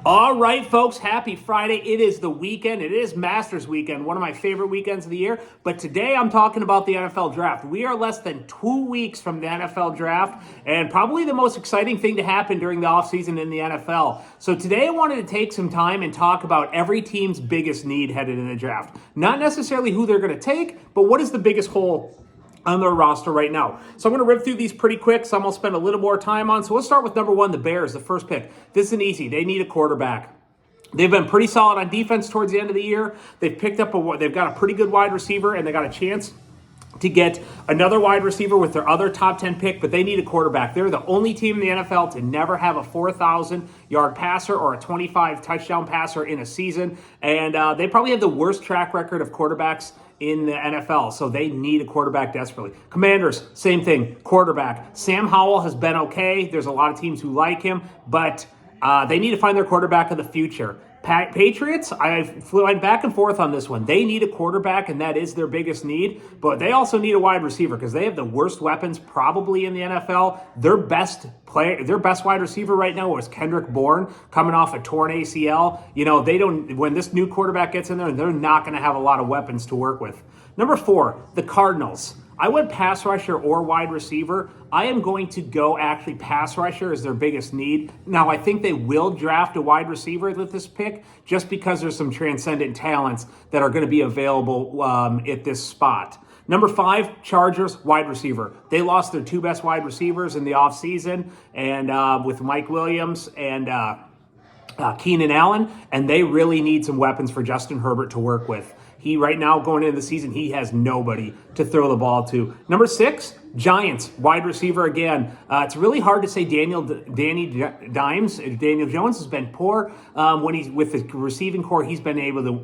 All right, folks, happy Friday. It is the weekend. It is Masters weekend, one of my favorite weekends of the year. But today I'm talking about the NFL draft. We are less than 2 weeks from the NFL draft and probably the most exciting thing to happen during the offseason in the NFL. So today I wanted to take some time and talk about every team's biggest need headed in the draft. Not necessarily who they're going to take, but what is the biggest hole on their roster right now. So I'm going to rip through these pretty quick. Some I'll spend a little more time on. So let's start with number one, the Bears, the first pick. This isn't easy. They need a quarterback. They've been pretty solid on defense towards the end of the year. They've got a pretty good wide receiver, and they got a chance to get another wide receiver with their other top 10 pick, but they need a quarterback. They're the only team in the NFL to never have a 4,000-yard passer or a 25-touchdown passer in a season, and they probably have the worst track record of quarterbacks in the NFL, so they need a quarterback desperately. Commanders, same thing, quarterback. Sam Howell has been okay. There's a lot of teams who like him, but they need to find their quarterback of the future. Patriots, I went back and forth on this one. They need a quarterback, and that is their biggest need, but they also need a wide receiver because they have the worst weapons probably in the NFL. Their best wide receiver right now was Kendrick Bourne coming off a torn ACL. When this new quarterback gets in there, they're not going to have a lot of weapons to work with. Number 4, the Cardinals. I went pass rusher or wide receiver. I am going to go actually pass rusher as their biggest need. Now, I think they will draft a wide receiver with this pick just because there's some transcendent talents that are going to be available at this spot. Number 5, Chargers, wide receiver. They lost their 2 best wide receivers in the offseason, and with Mike Williams and Keenan Allen, and they really need some weapons for Justin Herbert to work with. Right now, going into the season, he has nobody to throw the ball to. Number 6, Giants, wide receiver again. It's really hard to say Daniel Jones has been poor when he's with the receiving core he's been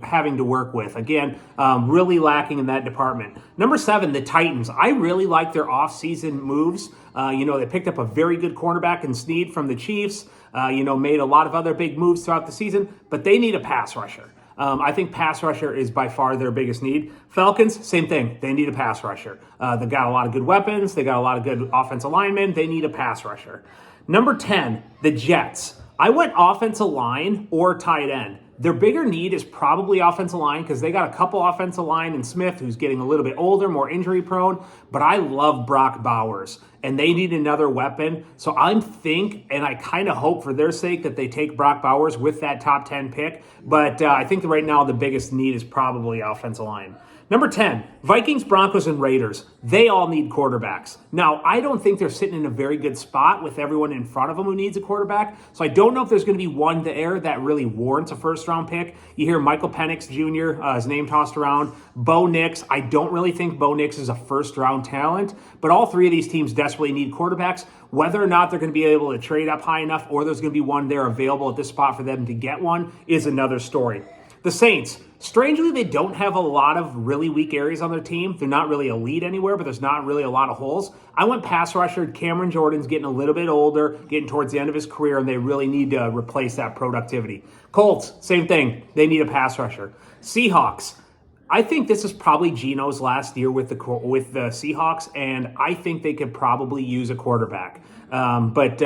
having to work with. Again, really lacking in that department. Number 7, the Titans. I really like their offseason moves. They picked up a very good cornerback in Snead from the Chiefs. Made a lot of other big moves throughout the season, but they need a pass rusher. I think pass rusher is by far their biggest need. Falcons, same thing. They need a pass rusher. They got a lot of good weapons. They got a lot of good offensive linemen. They need a pass rusher. Number 10, the Jets. I went offensive line or tight end. Their bigger need is probably offensive line because they got a couple offensive line in Smith, who's getting a little bit older, more injury prone. But I love Brock Bowers, and they need another weapon. So I kind of hope for their sake that they take Brock Bowers with that top 10 pick. But I think that right now the biggest need is probably offensive line. Number 10, Vikings, Broncos, and Raiders. They all need quarterbacks. Now, I don't think they're sitting in a very good spot with everyone in front of them who needs a quarterback. So I don't know if there's going to be one there that really warrants a first-round pick. You hear Michael Penix Jr., his name tossed around. Bo Nix. I don't really think Bo Nix is a first-round talent. But all 3 of these teams desperately need quarterbacks. Whether or not they're going to be able to trade up high enough or there's going to be one there available at this spot for them to get one is another story. The Saints, strangely, they don't have a lot of really weak areas on their team. They're not really elite anywhere, but there's not really a lot of holes. I went pass rusher. Cameron Jordan's getting a little bit older, getting towards the end of his career, and they really need to replace that productivity. Colts, same thing. They need a pass rusher. Seahawks, I think this is probably Geno's last year with the Seahawks, and I think they could probably use a quarterback. But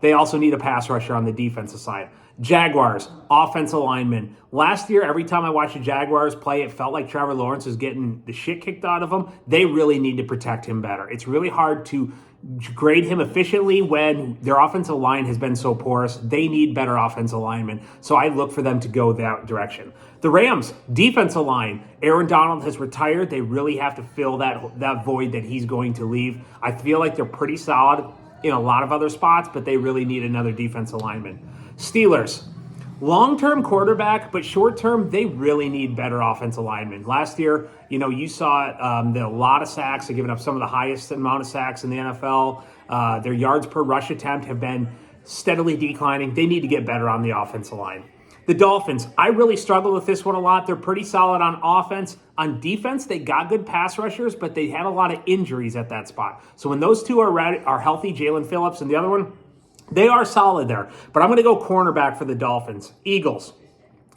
they also need a pass rusher on the defensive side. Jaguars, offensive linemen. Last year, every time I watched the Jaguars play, it felt like Trevor Lawrence was getting the shit kicked out of him. They really need to protect him better. It's really hard to grade him efficiently when their offensive line has been so porous. They need better offensive linemen, so I look for them to go that direction. The Rams, defensive line. Aaron Donald has retired. They really have to fill that void that he's going to leave. I feel like they're pretty solid in a lot of other spots, but they really need another defensive lineman. Steelers, long-term quarterback, but short-term, they really need better offensive linemen. Last year, you saw a lot of sacks. They've given up some of the highest amount of sacks in the NFL. Their yards per rush attempt have been steadily declining. They need to get better on the offensive line. The Dolphins, I really struggle with this one a lot. They're pretty solid on offense. On defense, they got good pass rushers, but they had a lot of injuries at that spot. So when those two are healthy, Jalen Phillips and the other one, they are solid there. But I'm going to go cornerback for the Dolphins. Eagles,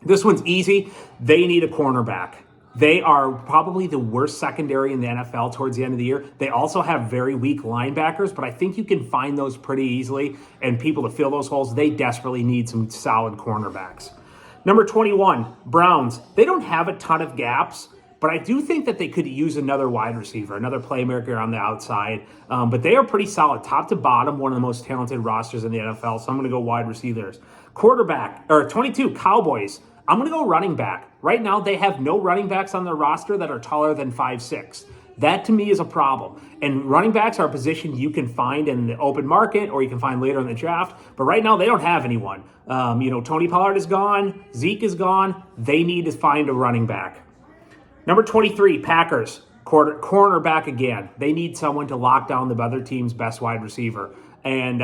this one's easy. They need a cornerback. They are probably the worst secondary in the NFL towards the end of the year. They also have very weak linebackers, but I think you can find those pretty easily and people to fill those holes. They desperately need some solid cornerbacks. Number 21, Browns. They don't have a ton of gaps, but I do think that they could use another wide receiver, another playmaker on the outside. But they are pretty solid, top to bottom, one of the most talented rosters in the NFL. So I'm going to go wide receivers. Quarterback, or 22, Cowboys. I'm going to go running back. Right now, they have no running backs on their roster that are taller than 5'6". That to me is a problem. And running backs are a position you can find in the open market or you can find later in the draft. But right now, they don't have anyone. Tony Pollard is gone. Zeke is gone. They need to find a running back. Number 23, Packers. Cornerback again. They need someone to lock down the other team's best wide receiver. And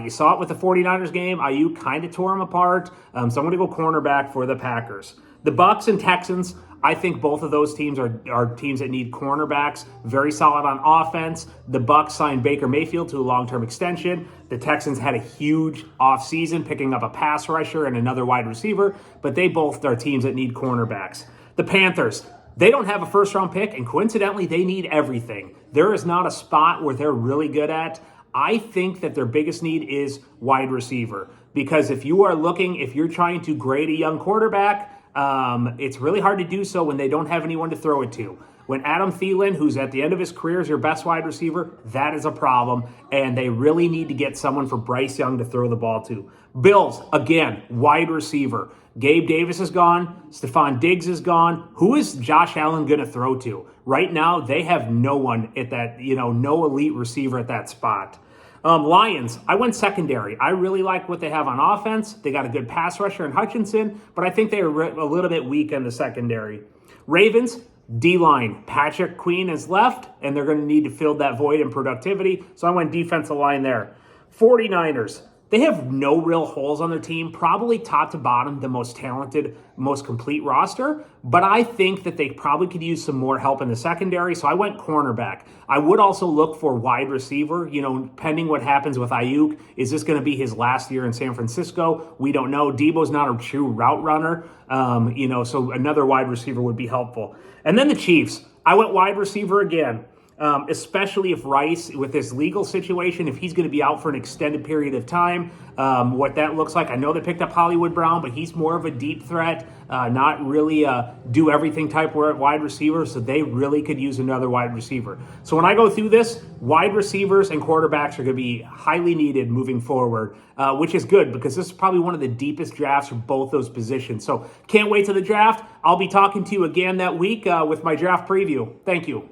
you saw it with the 49ers game. Ayuk kind of tore them apart. So I'm going to go cornerback for the Packers. The Bucs and Texans, I think both of those teams are teams that need cornerbacks. Very solid on offense. The Bucs signed Baker Mayfield to a long-term extension. The Texans had a huge offseason, picking up a pass rusher and another wide receiver. But they both are teams that need cornerbacks. The Panthers, they don't have a first-round pick, and coincidentally, they need everything. There is not a spot where they're really good at. I think that their biggest need is wide receiver, because if you're trying to grade a young quarterback, it's really hard to do so when they don't have anyone to throw it to. When Adam Thielen, who's at the end of his career, is your best wide receiver, that is a problem, and they really need to get someone for Bryce Young to throw the ball to. Bills, again, wide receiver. Gabe Davis is gone. Stephon Diggs is gone. Who is Josh Allen going to throw to? Right now, they have no one at that, no elite receiver at that spot. Lions, I went secondary. I really like what they have on offense. They got a good pass rusher in Hutchinson, but I think they are a little bit weak in the secondary. Ravens, D-line. Patrick Queen is left, and they're going to need to fill that void in productivity, so I went defensive line there. 49ers, they have no real holes on their team, probably top to bottom, the most talented, most complete roster, but I think that they probably could use some more help in the secondary, so I went cornerback. I would also look for wide receiver, pending what happens with Ayuk. Is this going to be his last year in San Francisco? We don't know. Debo's not a true route runner, so another wide receiver would be helpful. And then the Chiefs, I went wide receiver again. Especially if Rice, with this legal situation, if he's going to be out for an extended period of time, what that looks like. I know they picked up Hollywood Brown, but he's more of a deep threat, not really a do-everything type wide receiver, so they really could use another wide receiver. So when I go through this, wide receivers and quarterbacks are going to be highly needed moving forward, which is good because this is probably one of the deepest drafts for both those positions. So can't wait to the draft. I'll be talking to you again that week with my draft preview. Thank you.